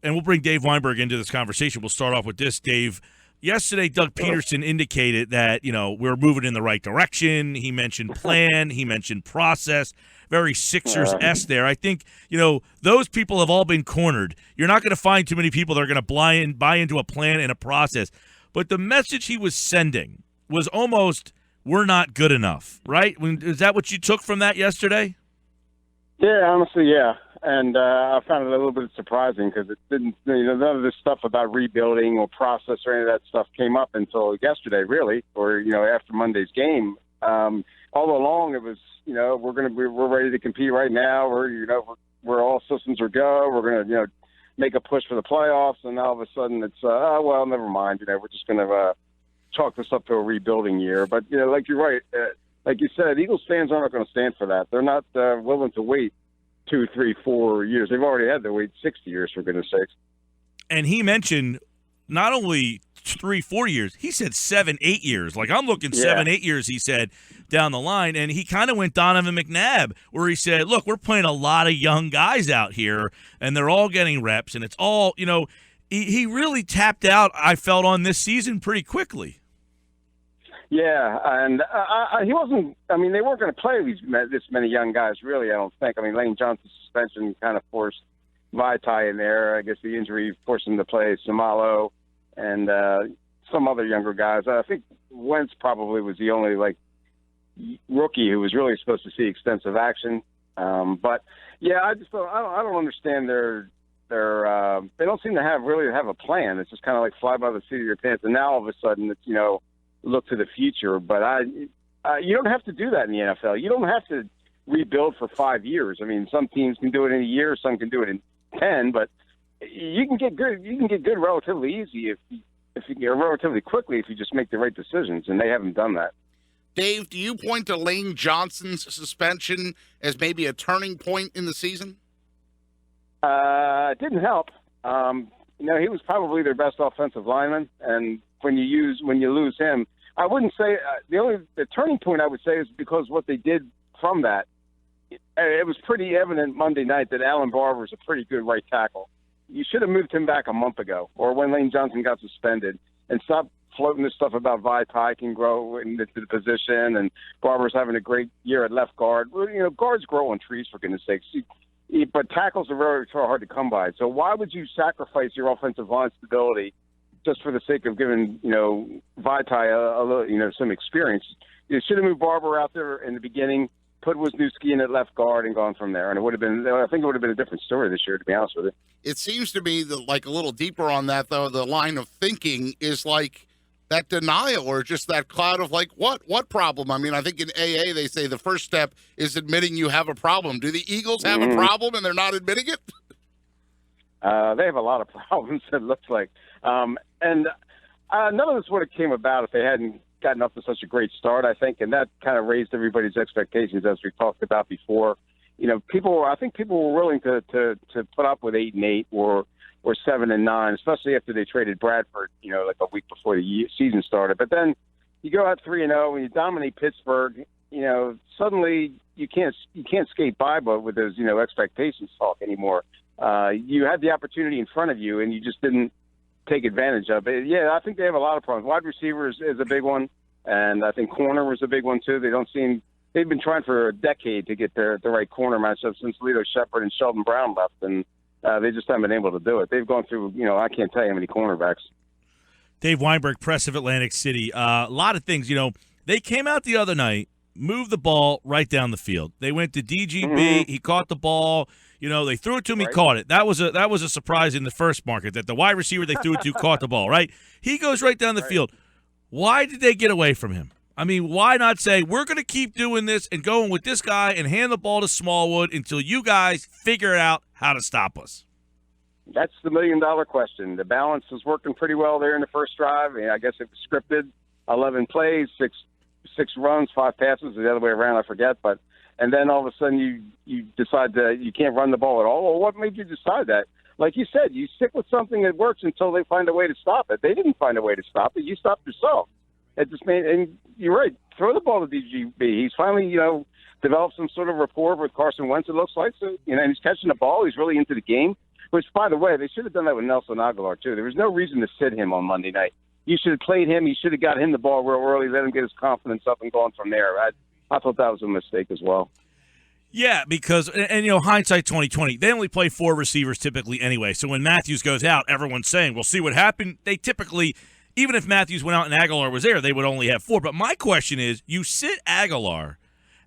and we'll bring Dave Weinberg into this conversation. We'll start off with this, Dave. Yesterday, Doug Pederson indicated that, we're moving in the right direction. He mentioned plan. He mentioned process. Very Sixers-esque there. I think, those people have all been cornered. You're not going to find too many people that are going to buy into a plan and a process. But the message he was sending was almost, we're not good enough, right? Is that what you took from that yesterday? Yeah, honestly, yeah. And I found it a little bit surprising because it didn't, none of this stuff about rebuilding or process or any of that stuff came up until yesterday, really, or, after Monday's game. All along it was, we're ready to compete right now. We're all systems are go. We're going to, make a push for the playoffs. And all of a sudden it's, well, never mind. We're just going to chalk this up to a rebuilding year. But, like you're right, like you said, Eagles fans aren't going to stand for that. They're not willing to wait 2, 3, 4 years. They've already had to wait 60 years, for goodness sakes. And he mentioned not only 3, 4 years, he said 7, 8 years. Like, I'm looking 7, 8 years, he said, down the line. And he kind of went Donovan McNabb, where he said, look, we're playing a lot of young guys out here, and they're all getting reps. And it's all, he really tapped out, I felt, on this season pretty quickly. Yeah, and he wasn't – I mean, they weren't going to play this many young guys, really, I don't think. I mean, Lane Johnson's suspension kind of forced Vaitai in there. I guess the injury forced him to play Samalo and some other younger guys. I think Wentz probably was the only, rookie who was really supposed to see extensive action. But, yeah, I just don't – I don't understand their they don't seem to really have a plan. It's just kind of like fly by the seat of your pants. And now all of a sudden it's, look to the future, but you don't have to do that in the NFL. You don't have to rebuild for 5 years. I mean, some teams can do it in a year, some can do it in 10, but you can get good. You can get good relatively easy if you get relatively quickly if you just make the right decisions, and they haven't done that. Dave, do you point to Lane Johnson's suspension as maybe a turning point in the season? It didn't help. He was probably their best offensive lineman, and when you lose him, I wouldn't say the turning point I would say is because what they did from that. It was pretty evident Monday night that Alan Barber is a pretty good right tackle. You should have moved him back a month ago, or when Lane Johnson got suspended, and stop floating this stuff about Vaitai can grow into the position, and Barber's having a great year at left guard. Well, guards grow on trees, for goodness sakes. But tackles are very hard to come by. So why would you sacrifice your offensive line stability just for the sake of giving, Vaitai a little, some experience? You should have moved Barber out there in the beginning, put Wisniewski in at left guard, and gone from there. And I think it would have been a different story this year, to be honest with you. It seems to me that, a little deeper on that, though, the line of thinking is that denial, or just that cloud of what problem? I mean, I think in AA they say the first step is admitting you have a problem. Do the Eagles have a problem and they're not admitting it? They have a lot of problems, it looks like. And none of this would have came about if they hadn't gotten off to such a great start, I think, and that kind of raised everybody's expectations, as we talked about before. I think people were willing to put up with 8-8 or 7-9, especially after they traded Bradford, a week before the season started. But then you go out 3-0 and you dominate Pittsburgh. Suddenly you can't skate by, but with those expectations talk anymore. You had the opportunity in front of you, and you just didn't take advantage of it. Yeah, I think they have a lot of problems. Wide receivers is a big one, and I think corner was a big one too. They've been trying for a decade to get the right corner matchup since Lito Shepherd and Sheldon Brown left, and they just haven't been able to do it. They've gone through, I can't tell you how many cornerbacks. Dave Weinberg, Press of Atlantic City. A lot of things, they came out the other night, moved the ball right down the field. They went to DGB. He caught the ball. They threw it to him. He caught it. That was a surprise in the first market, that the wide receiver they threw it to caught the ball, right? He goes right down the field. Why did they get away from him? I mean, why not say, we're going to keep doing this and going with this guy and hand the ball to Smallwood until you guys figure out how to stop us? That's the million-dollar question. The balance was working pretty well there in the first drive. I guess it was scripted, 11 plays, six runs, 5 passes, the other way around, I forget. And then all of a sudden you decide that you can't run the ball at all. Well, what made you decide that? Like you said, you stick with something that works until they find a way to stop it. They didn't find a way to stop it. You stopped yourself. And you're right, throw the ball to DGB. He's finally, developed some sort of rapport with Carson Wentz, it looks like. So, and he's catching the ball. He's really into the game. Which, by the way, they should have done that with Nelson Aguilar, too. There was no reason to sit him on Monday night. You should have played him. You should have got him the ball real early, let him get his confidence up and going from there. I thought that was a mistake as well. Yeah, because, and hindsight 2020, they only play 4 receivers typically anyway. So when Matthews goes out, everyone's saying, well, see what happened? They typically, even if Matthews went out and Aguilar was there, they would only have 4. But my question is, you sit Aguilar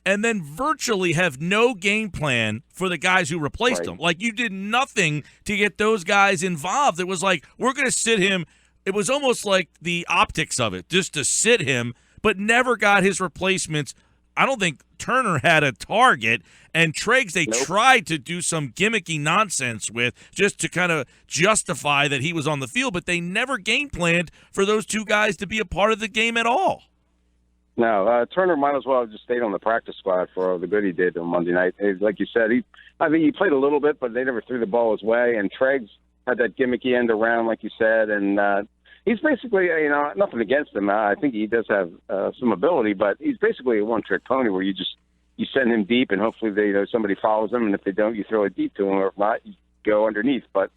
and then virtually have no game plan for the guys who replaced him. Like, you did nothing to get those guys involved. It was like, we're going to sit him. It was almost like the optics of it, just to sit him, but never got his replacements. I don't think Turner had a target, and Triggs they tried to do some gimmicky nonsense with just to kind of justify that he was on the field, but they never game planned for those 2 guys to be a part of the game at all. No, Turner might as well have just stayed on the practice squad for all the good he did on Monday night. Like you said, I think he played a little bit, but they never threw the ball his way, and Triggs had that gimmicky end around, like you said, and he's basically, nothing against him. I think he does have some ability, but he's basically a one-trick pony where you send him deep, and hopefully somebody follows him, and if they don't, you throw it deep to him, or if not, you go underneath. But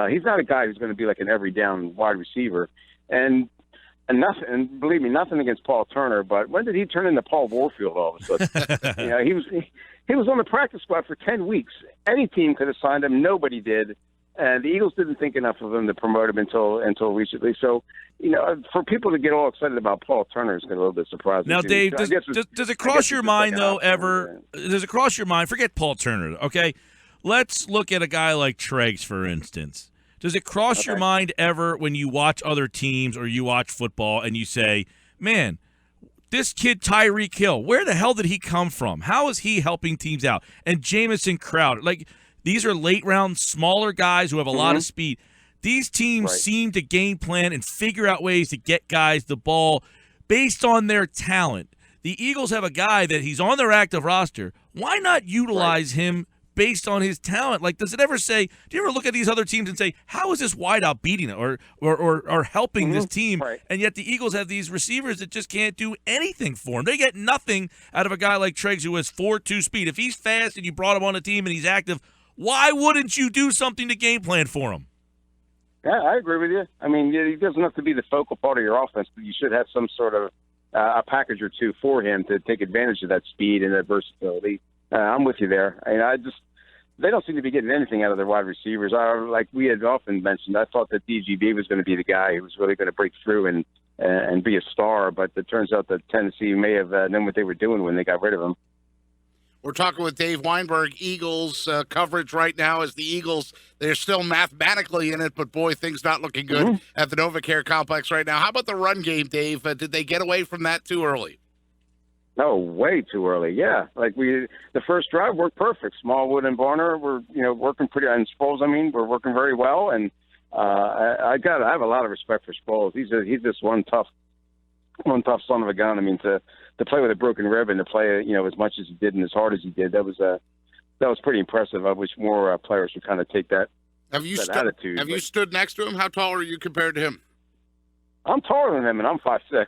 he's not a guy who's going to be like an every-down wide receiver. And nothing, and believe me, nothing against Paul Turner, but when did he turn into Paul Warfield all of a sudden? He was on the practice squad for 10 weeks. Any team could have signed him. Nobody did. And the Eagles didn't think enough of him to promote him until recently. So, for people to get all excited about Paul Turner is a little bit surprising. Now, Dave, does it cross your mind, though, ever? Does it cross your mind? Forget Paul Turner, okay? Let's look at a guy like Triggs, for instance. Does it cross your mind ever when you watch other teams or you watch football and you say, man, this kid Tyreek Hill, where the hell did he come from? How is he helping teams out? And Jamison Crowder, these are late-round, smaller guys who have a lot of speed. These teams seem to game plan and figure out ways to get guys the ball based on their talent. The Eagles have a guy that he's on their active roster. Why not utilize him based on his talent? Does it ever say, do you ever look at these other teams and say, how is this wideout beating it or helping this team? Right. And yet the Eagles have these receivers that just can't do anything for them. They get nothing out of a guy like Triggs who has 4.2 speed. If he's fast and you brought him on a team and he's active, why wouldn't you do something to game plan for him? Yeah, I agree with you. I mean, he doesn't have to be the focal part of your offense, but you should have some sort of a package or two for him to take advantage of that speed and that versatility. I'm with you there. They don't seem to be getting anything out of their wide receivers. Like we had often mentioned, I thought that DGB was going to be the guy who was really going to break through and be a star, but it turns out that Tennessee may have known what they were doing when they got rid of him. We're talking with Dave Weinberg. Eagles coverage right now as the Eagles, they're still mathematically in it, but boy, things not looking good at the NovaCare complex right now. How about the run game, Dave? Did they get away from that too early? No, way too early. Yeah, the first drive worked perfect. Smallwood and Varner were working pretty, and Sproles, were working very well. And I have a lot of respect for Sproles. He's just one tough son of a gun. To play with a broken rib and to play as much as he did and as hard as he did, that was pretty impressive. I wish more players would kind of take that attitude. Have you stood next to him? How tall are you compared to him? I'm taller than him, and I'm 5'6".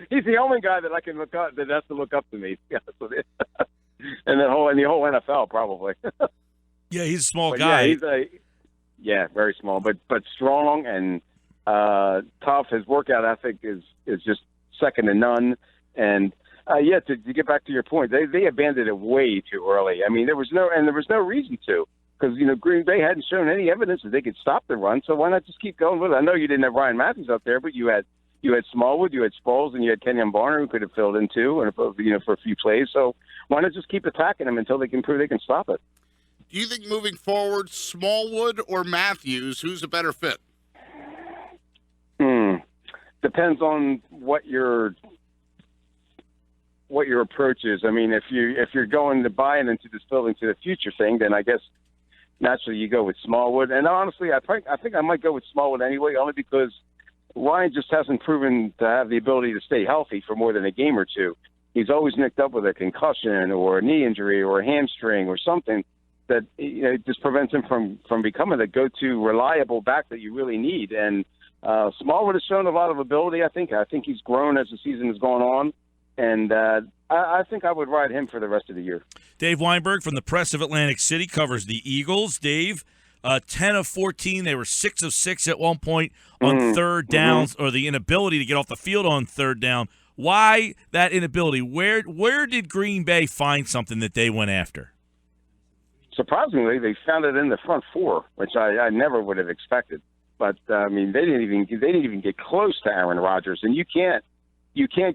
He's the only guy that I can look up that has to look up to me. And the whole NFL probably. Yeah, he's a small guy. Yeah, very small, but strong and tough. His workout ethic is just second to none. And to get back to your point, they abandoned it way too early. There was no reason to. Because, Green Bay hadn't shown any evidence that they could stop the run, so why not just keep going with it? I know you didn't have Ryan Matthews out there, but you had Smallwood, you had Sproles, and you had Kenyon Barner who could have filled in too, and for a few plays. So why not just keep attacking them until they can prove they can stop it? Do you think moving forward, Smallwood or Matthews, who's a better fit? Depends on what your approach is. If you're going to buy into this building to the future thing, then I guess naturally you go with Smallwood. And honestly, I think I might go with Smallwood anyway, only because Ryan just hasn't proven to have the ability to stay healthy for more than a game or two. He's always nicked up with a concussion or a knee injury or a hamstring or something that just prevents him from becoming the go-to reliable back that you really need. And Smallwood has shown a lot of ability, I think. I think he's grown as the season has gone on. And I think I would ride him for the rest of the year. Dave Weinberg from the Press of Atlantic City covers the Eagles. Dave, 10 of 14. They were 6 of 6 at one point on third downs, or the inability to get off the field on third down. Why that inability? Where did Green Bay find something that they went after? Surprisingly, they found it in the front four, which I never would have expected. But I mean, they didn't even get close to Aaron Rodgers, and you can't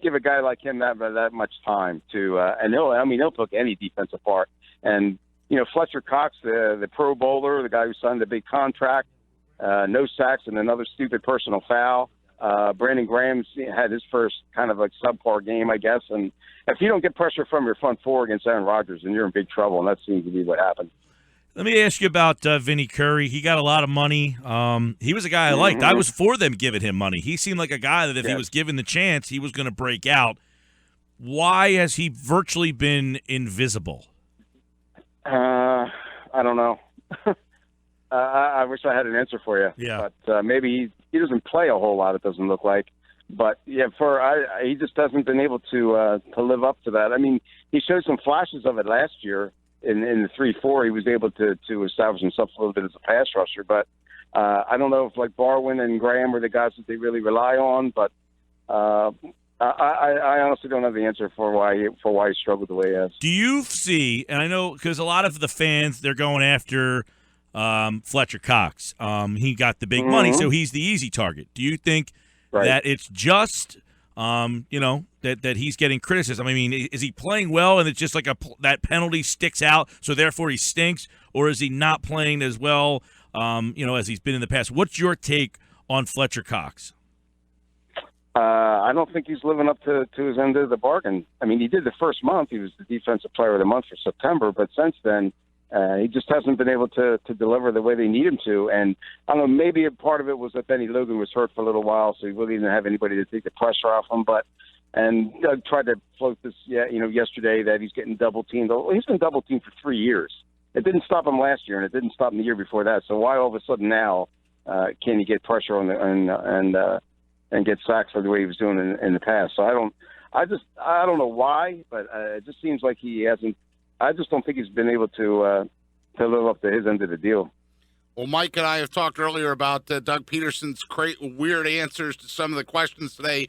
give a guy like him that much time to. And he'll pick any defense apart. And Fletcher Cox, the Pro Bowler, the guy who signed the big contract, no sacks and another stupid personal foul. Brandon Graham's had his first kind of like subpar game, I guess. And if you don't get pressure from your front four against Aaron Rodgers, then you're in big trouble, and that seems to be what happened. Let me ask you about Vinny Curry. He got a lot of money. He was a guy I liked. I was for them giving him money. He seemed like a guy that if he was given the chance, he was going to break out. Why has he virtually been invisible? I don't know. I wish I had an answer for you. Yeah. But maybe he doesn't play a whole lot, it doesn't look like. But, yeah, he just hasn't been able to live up to that. I mean, he showed some flashes of it last year. In the 3-4, he was able to establish himself a little bit as a pass rusher. But I don't know if, like, Barwin and Graham are the guys that they really rely on. But I honestly don't have the answer for why he struggled the way he has. Do you see, and I know because a lot of the fans, they're going after Fletcher Cox. He got the big money, so he's the easy target. Do you think that it's just that he's getting criticism? I mean, is he playing well and it's just like that penalty sticks out, so therefore he stinks, or is he not playing as well, as he's been in the past? What's your take on Fletcher Cox? I don't think he's living up to his end of the bargain. I mean, he did the first month. He was the defensive player of the month for September, but since then, he just hasn't been able to deliver the way they need him to. And I don't know, maybe a part of it was that Benny Logan was hurt for a little while, so he really didn't have anybody to take the pressure off him. And Doug tried to float this, yesterday that he's getting double teamed. Well, he's been double teamed for 3 years. It didn't stop him last year, and it didn't stop him the year before that. So why all of a sudden now can he get pressure on and get sacks for the way he was doing in the past? So I don't know why, but it just seems like he hasn't. I just don't think he's been able to live up to his end of the deal. Well, Mike and I have talked earlier about Doug Pederson's weird answers to some of the questions today,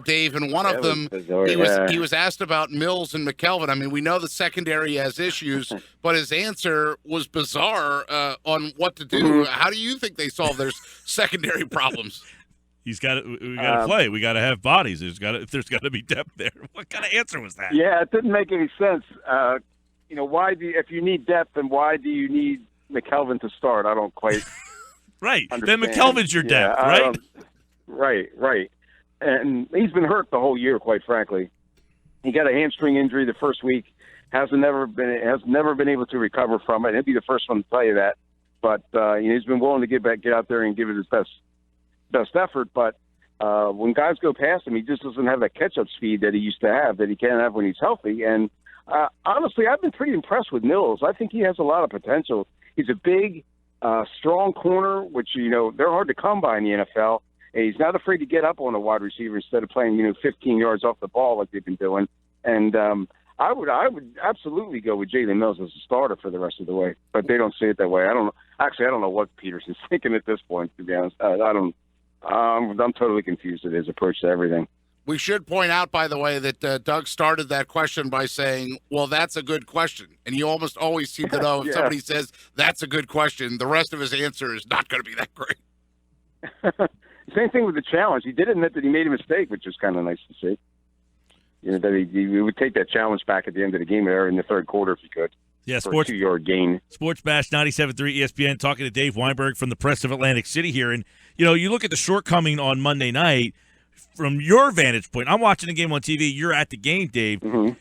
Dave. And one of them, bizarre, he was asked about Mills and McKelvin. I mean, we know the secondary has issues, but his answer was bizarre on what to do. How do you think they solve their secondary problems? We got to play. We got to have bodies. There's got to be depth there. What kind of answer was that? Yeah, it didn't make any sense. Why if you need depth, then why do you need McKelvin to start? I don't quite right. understand. Then McKelvin's your depth, right? Right. And he's been hurt the whole year, quite frankly. He got a hamstring injury the first week. Has never been able to recover from it. He'll be the first one to tell you that. But he's been willing to get out there and give it his best effort. But when guys go past him, he just doesn't have that catch-up speed that he used to have, that he can have when he's healthy. And honestly, I've been pretty impressed with Mills. I think he has a lot of potential. He's a big, strong corner, which, they're hard to come by in the NFL. And he's not afraid to get up on a wide receiver instead of playing, 15 yards off the ball like they've been doing. And I would absolutely go with Jalen Mills as a starter for the rest of the way. But they don't see it that way. I don't know what Pederson's thinking at this point, to be honest. I'm totally confused at his approach to everything. We should point out, by the way, that Doug started that question by saying, well, that's a good question. And you almost always seem to know if somebody says, that's a good question, the rest of his answer is not going to be that great. Same thing with the challenge. He did admit that he made a mistake, which was kind of nice to see. That he would take that challenge back at the end of the game or in the third quarter if he could. Yeah, for a 2-yard gain. Sports Bash 97.3 ESPN, talking to Dave Weinberg from the Press of Atlantic City here. And, you look at the shortcoming on Monday night, from your vantage point, I'm watching the game on TV. You're at the game, Dave. Mm-hmm.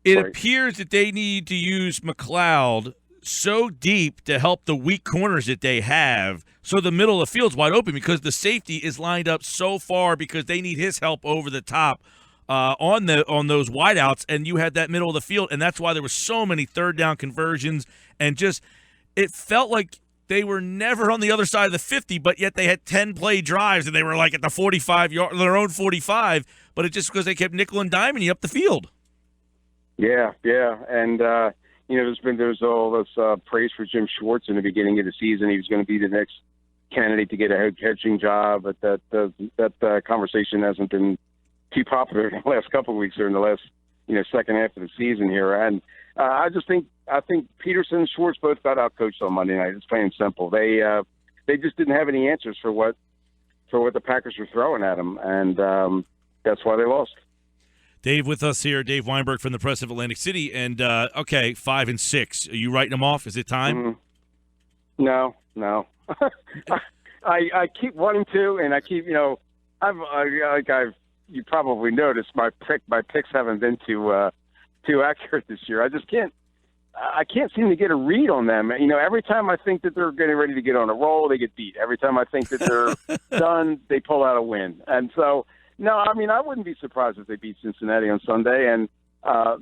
It appears that they need to use McLeod so deep to help the weak corners that they have, so the middle of the field's wide open because the safety is lined up so far because they need his help over the top on those wideouts, and you had that middle of the field, and that's why there were so many third down conversions, and just it felt like they were never on the other side of the 50, but yet they had 10-play drives, and they were like at the 45-yard, their own 45, but it's just because they kept nickel and diming you up the field. Yeah, and there's all this praise for Jim Schwartz in the beginning of the season. He was going to be the next candidate to get a head coaching job, but that conversation hasn't been too popular in the last couple of weeks or in the last second half of the season here. And I think Pederson and Schwartz both got out coached on Monday night. It's plain and simple. They just didn't have any answers for what the Packers were throwing at them, and that's why they lost. Dave with us here, Dave Weinberg from the Press of Atlantic City. And, 5-6. Are you writing them off? Is it time? No. I keep wanting to, and I keep, you probably noticed my picks haven't been too accurate this year. I can't seem to get a read on them. Every time I think that they're getting ready to get on a roll, they get beat. Every time I think that they're done, they pull out a win. And so, no, I wouldn't be surprised if they beat Cincinnati on Sunday. And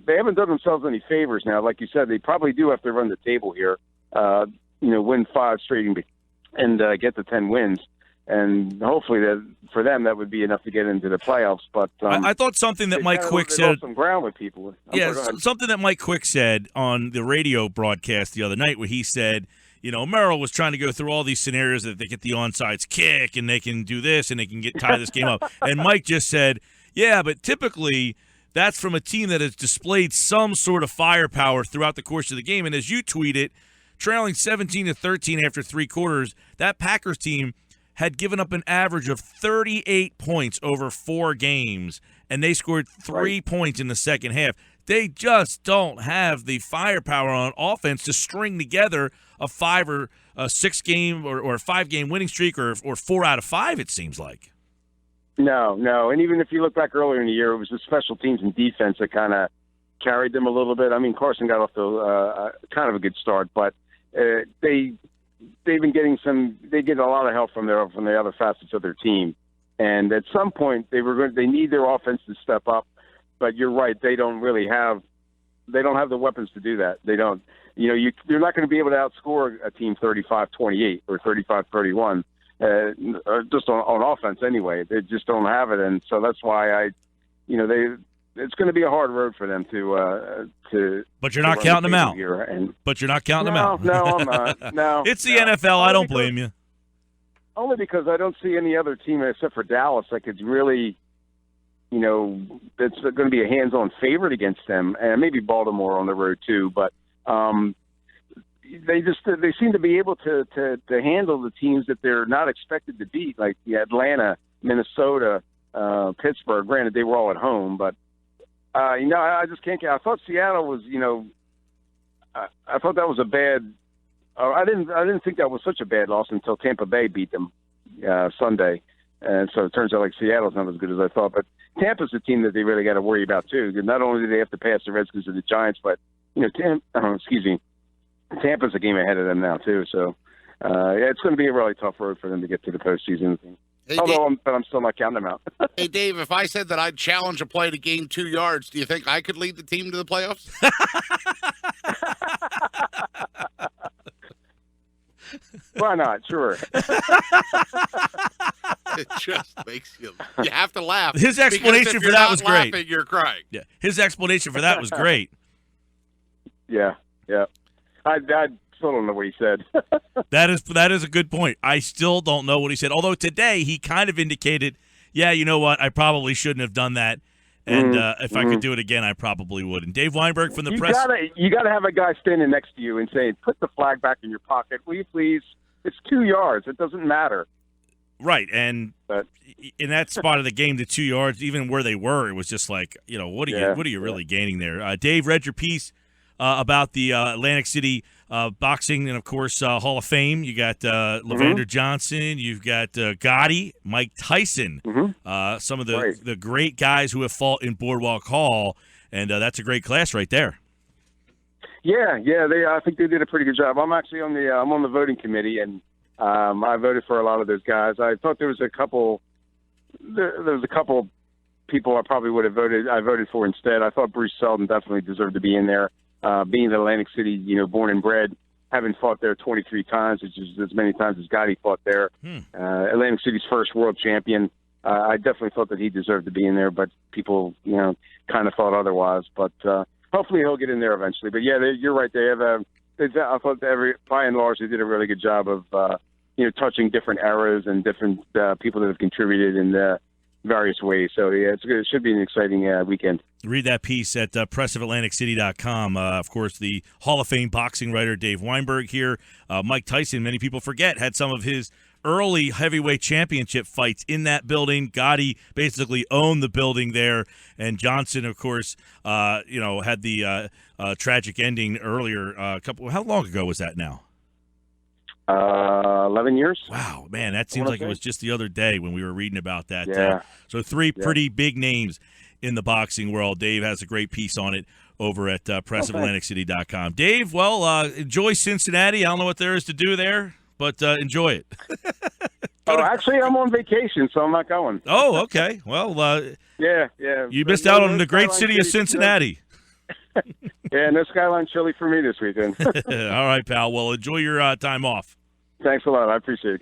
they haven't done themselves any favors now. Like you said, they probably do have to run the table here, win 5 straight and get to 10 wins. And hopefully for them, that would be enough to get into the playoffs. But I thought something that Mike Quick said. Lost some ground with people. Something that Mike Quick said on the radio broadcast the other night, where he said, Merrill was trying to go through all these scenarios that they get the onside kick and they can do this and they can tie this game up. And Mike just said, yeah, but typically that's from a team that has displayed some sort of firepower throughout the course of the game. And as you tweeted, trailing 17-13 after 3 quarters, that Packers team had given up an average of 38 points over 4 games, and they scored 3 points in the second half. They just don't have the firepower on offense to string together a 5 or a 6 game or a 5-game winning streak or 4 out of 5, it seems like. No. And even if you look back earlier in the year, it was the special teams and defense that kind of carried them a little bit. I mean, Carson got off to kind of a good start, but they've been getting they get a lot of help from the other facets of their team. And at some point they need their offense to step up, but you're right. They don't have the weapons to do that. They don't, you're not going to be able to outscore a team 35-28 or 35-31, just on offense anyway. They just don't have it. And so that's why it's going to be a hard road for them to. But you're not counting them out. But you're not counting them out. No, I'm not. No, it's the NFL. I don't blame you. Only because I don't see any other team except for Dallas that could really, that's going to be a hands-on favorite against them, and maybe Baltimore on the road too. But they seem to be able to handle the teams that they're not expected to beat, like Atlanta, Minnesota, Pittsburgh. Granted, they were all at home, but. I just can't. I thought Seattle was, I thought that was a bad. I didn't think that was such a bad loss until Tampa Bay beat them Sunday, and so it turns out like Seattle's not as good as I thought. But Tampa's a team that they really got to worry about too. Not only do they have to pass the Redskins and the Giants, but Tampa's a game ahead of them now too. So it's going to be a really tough road for them to get to the postseason. Hey, but I'm still not counting them out. Hey, Dave, if I said that I'd challenge a play to gain 2 yards, do you think I could lead the team to the playoffs? Why not? Sure. It just makes you have to laugh. His explanation for that was great. Laughing, you're crying. Yeah, his explanation for that was great. Yeah. I still don't know what he said. That is a good point. I still don't know what he said. Although today he kind of indicated, yeah, you know what, I probably shouldn't have done that. And if I could do it again, I probably would. And Dave Weinberg from the press. You got to have a guy standing next to you and saying, "Put the flag back in your pocket, will you please? It's 2 yards. It doesn't matter." Right, and in that spot of the game, the 2 yards, even where they were, it was just like, what are you really gaining there? Dave, read your piece about the Atlantic City boxing and, of course, Hall of Fame. You got Levander Johnson. You've got Gotti, Mike Tyson, some of the great guys who have fought in Boardwalk Hall, and that's a great class right there. Yeah. I think they did a pretty good job. I'm actually on the voting committee, and I voted for a lot of those guys. I thought there was a couple. There was a couple people I probably would have voted. I voted for instead. I thought Bruce Seldon definitely deserved to be in there. Being in Atlantic City, born and bred, having fought there 23 times, which is as many times as Gotti fought there. Atlantic City's first world champion. I definitely thought that he deserved to be in there, but people, kind of thought otherwise. But hopefully he'll get in there eventually. But yeah, you're right. They have I thought by and large they did a really good job of touching different eras and different people that have contributed in various ways. So yeah, it should be an exciting weekend. Read that piece at pressofatlanticcity.com. Of course, the Hall of Fame boxing writer Dave Weinberg here. Mike Tyson, many people forget, had some of his early heavyweight championship fights in that building. Gotti basically owned the building there, and Johnson, of course, had the tragic ending earlier. How long ago was that now? 11 years. Wow, man, that seems like it was just the other day when we were reading about that. Yeah. So three pretty big names in the boxing world. Dave has a great piece on it over at pressofatlanticcity.com. Dave, well, enjoy Cincinnati. I don't know what there is to do there, but enjoy it. Actually, I'm on vacation, so I'm not going. Oh, okay. Well, yeah. You missed out on the great city of Cincinnati. Yeah, no Skyline chili for me this weekend. All right, pal. Well, enjoy your time off. Thanks a lot. I appreciate it.